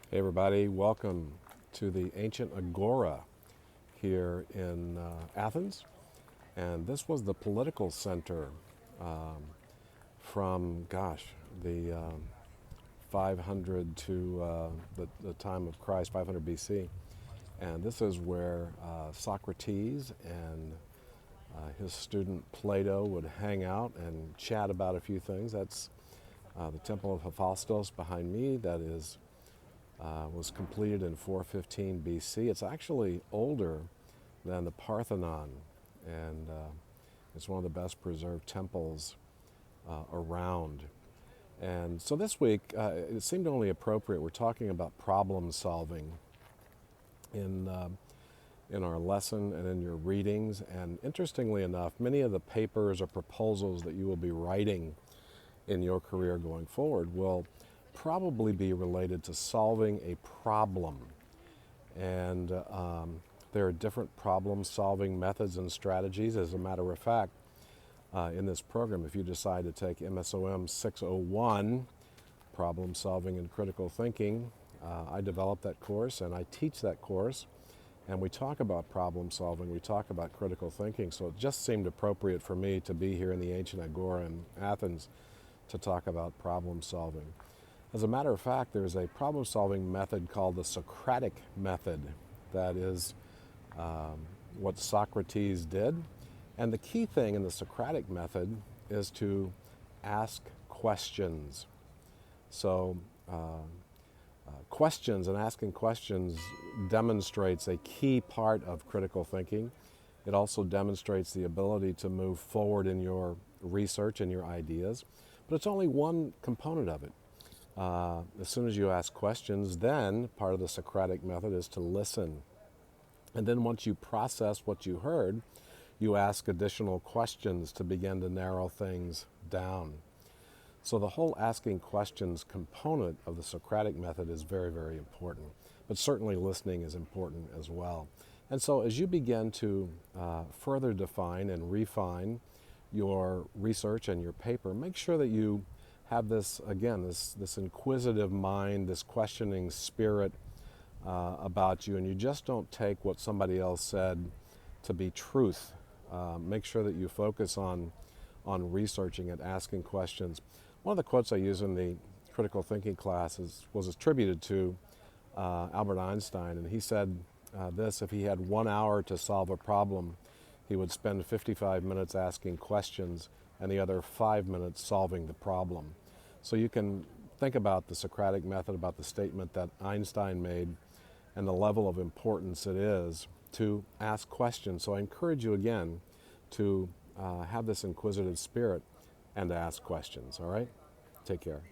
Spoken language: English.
Hey everybody, welcome to the ancient Agora here in Athens. And this was the political center from, the 500 to the time of Christ, 500 BC. And this is where Socrates and his student Plato would hang out and chat about a few things. That's the Temple of Hephaestus behind me. That is was completed in 415 BC. It's actually older than the Parthenon, and it's one of the best preserved temples around. And so this week, it seemed only appropriate. We're talking about problem solving in our lesson and in your readings. And interestingly enough, many of the papers or proposals that you will be writing in your career going forward will probably be related to solving a problem. And there are different problem solving methods and strategies. As a matter of fact, in this program, if you decide to take MSOM 601, Problem Solving and Critical Thinking, I developed that course and I teach that course. And we talk about problem solving, we talk about critical thinking. So it just seemed appropriate for me to be here in the ancient Agora in Athens to talk about problem solving. As a matter of fact, there's a problem-solving method called the Socratic method. That is what Socrates did. And the key thing in the Socratic method is to ask questions. So questions and asking questions demonstrates a key part of critical thinking. It also demonstrates the ability to move forward in your research and your ideas. But it's only one component of it. As soon as you ask questions, then part of the Socratic method is to listen. And then once you process what you heard, you ask additional questions to begin to narrow things down. So the whole asking questions component of the Socratic method is very, very important. But certainly listening is important as well. And so as you begin to further define and refine your research and your paper, make sure that you have this, again, this inquisitive mind, this questioning spirit about you, and you just don't take what somebody else said to be truth. Make sure that you focus on researching and asking questions. One of the quotes I use in the critical thinking class was attributed to Albert Einstein, and he said this: if he had 1 hour to solve a problem, he would spend 55 minutes asking questions and the other 5 minutes solving the problem. So you can think about the Socratic method, about the statement that Einstein made, and the level of importance it is to ask questions. So I encourage you again to have this inquisitive spirit and to ask questions, all right? Take care.